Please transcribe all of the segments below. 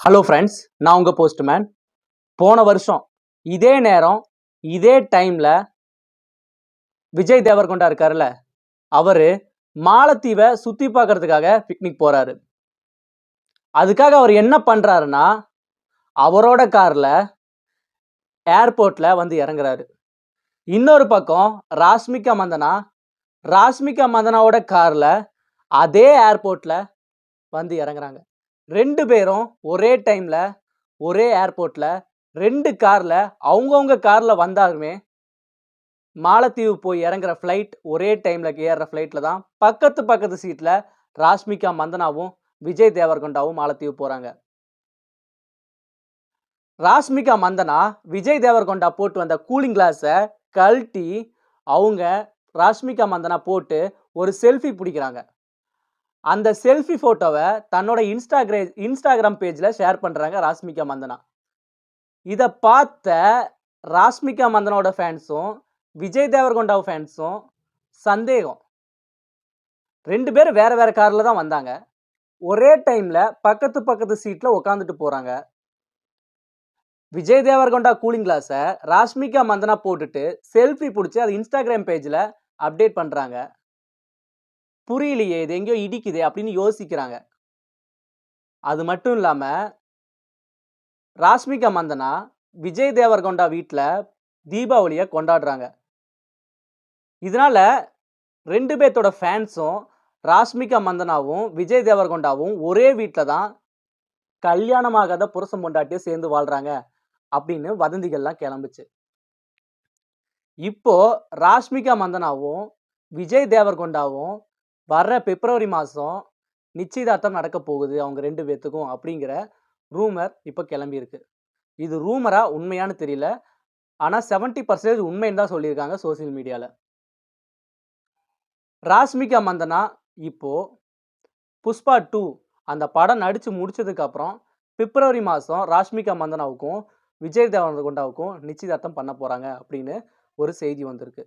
Hello friends, நான் உங்கள் postman. போன வருஷம் இதே நேரம் இதே டைமில் விஜய் தேவர்கொண்டா இருக்காருல்ல, அவர் மாலத்தீவை சுற்றி பார்க்கறதுக்காக பிக்னிக் போகிறாரு. அதுக்காக அவர் என்ன பண்ணுறாருன்னா, அவரோட காரில் ஏர்போர்ட்டில் வந்து இறங்குறாரு. இன்னொரு பக்கம் ராஷ்மிகா மந்தனாவோட காரில் அதே ஏர்போர்ட்டில் வந்து இறங்குறாங்க. 2 பேரும் ஒரே டைமில் ஒரே ஏர்போர்ட்டில் 2 காரில் அவங்கவுங்க காரில் வந்தாலுமே மாலத்தீவு போய் இறங்குற ஃப்ளைட் ஒரே டைமில் ஏறுற ஃப்ளைட்டில் தான் பக்கத்து சீட்டில் ராஷ்மிகா மந்தனாவும் விஜய் தேவர்கொண்டாவும் மாலத்தீவு போகிறாங்க. ராஷ்மிகா மந்தனா விஜய் தேவர்கொண்டா போட்டு வந்த கூலிங் கிளாஸை கழட்டி அவங்க ராஷ்மிகா போட்டு ஒரு செல்ஃபி பிடிக்கிறாங்க. அந்த செல்ஃபி ஃபோட்டோவை தன்னோட இன்ஸ்டாகிராம் பேஜில் ஷேர் பண்ணுறாங்க ராஷ்மிகா மந்தனா. இதை பார்த்த ராஷ்மிகா மந்தனோட ஃபேன்ஸும் விஜய் தேவர்கொண்டா ஃபேன்ஸும் சந்தேகம். 2 பேரும் வேறு வேறு காரில் தான் வந்தாங்க. ஒரே டைமில் பக்கத்து சீட்டில் உட்காந்துட்டு போகிறாங்க. விஜய் தேவர்கொண்டா கூலிங் கிளாஸை ராஷ்மிகா மந்தனா போட்டுட்டு செல்ஃபி பிடிச்சி அது இன்ஸ்டாகிராம் பேஜில் அப்டேட் பண்ணுறாங்க. புரியலையே, இது எங்கேயோ இடிக்குது அப்படின்னு யோசிக்கிறாங்க. அது மட்டும் இல்லாமல் ராஷ்மிகா மந்தனா விஜய் தேவர்கொண்டா வீட்டில் தீபாவளியை கொண்டாடுறாங்க. இதனால 2 பேர்த்தோட ஃபேன்ஸும் ராஷ்மிகா மந்தனாவும் விஜய் தேவர்கொண்டாவும் ஒரே வீட்டில் தான் கல்யாணமாகாத புருஷன் பொண்டாட்டியும் சேர்ந்து வாழ்றாங்க அப்படின்னு வதந்திகள்லாம் கிளம்புச்சு. இப்போ ராஷ்மிகா மந்தனாவும் விஜய் தேவர்கொண்டாவும் வர்ற பிப்ரவரி மாதம் நிச்சயதார்த்தம் நடக்க போகுது அவங்க 2 பேர்த்துக்கும் அப்படிங்கிற ரூமர் இப்போ கிளம்பியிருக்கு. இது ரூமரா உண்மையானு தெரியல, ஆனால் 70% உண்மைன்னு தான் சொல்லியிருக்காங்க சோசியல் மீடியாவில். ராஷ்மிகா மந்தனா இப்போ புஷ்பா 2 அந்த படம் நடித்து முடிச்சதுக்கப்புறம் பிப்ரவரி மாதம் ராஷ்மிகா மந்தனாவுக்கும் விஜய் தேவர்கொண்டாவுக்கும் நிச்சயதார்த்தம் பண்ண போகிறாங்க அப்படின்னு ஒரு செய்தி வந்திருக்கு.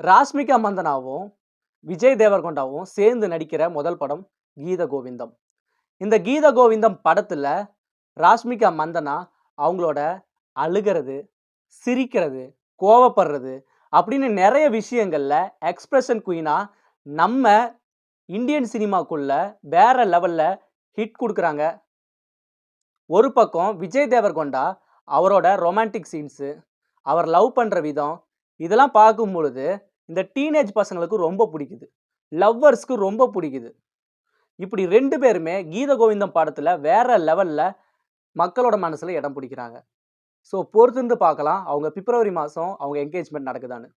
ராஷ்மிகா மந்தனாவும் விஜய் தேவர்கொண்டாவும் சேர்ந்து நடிக்கிற முதல் படம் கீத கோவிந்தம். இந்த கீத கோவிந்தம் படத்தில் ராஷ்மிகா மந்தனா அவங்களோட அழுகிறது, சிரிக்கிறது, கோவப்படுறது அப்படின்னு நிறைய விஷயங்களில் எக்ஸ்பிரஷன் குயினாக நம்ம இந்தியன் சினிமாக்குள்ள வேற லெவலில் ஹிட் கொடுக்குறாங்க. ஒரு பக்கம் விஜய் தேவர்கொண்டா அவரோட ரொமான்டிக் சீன்ஸு, அவர் லவ் பண்ணுற விதம் இதெல்லாம் பார்க்கும் பொழுது இந்த டீனேஜ் பசங்களுக்கு ரொம்ப பிடிக்குது, லவ்வர்ஸ்க்கு ரொம்ப பிடிக்குது. இப்படி 2 பேருமே கீத கோவிந்தம் படத்தில் வேற லெவலில் மக்களோட மனசில் இடம் பிடிக்கிறாங்க. ஸோ பொறுத்திருந்து பார்க்கலாம் அவங்க பிப்ரவரி மாதம் அவங்க என்கேஜ்மெண்ட் நடக்குதான்னு.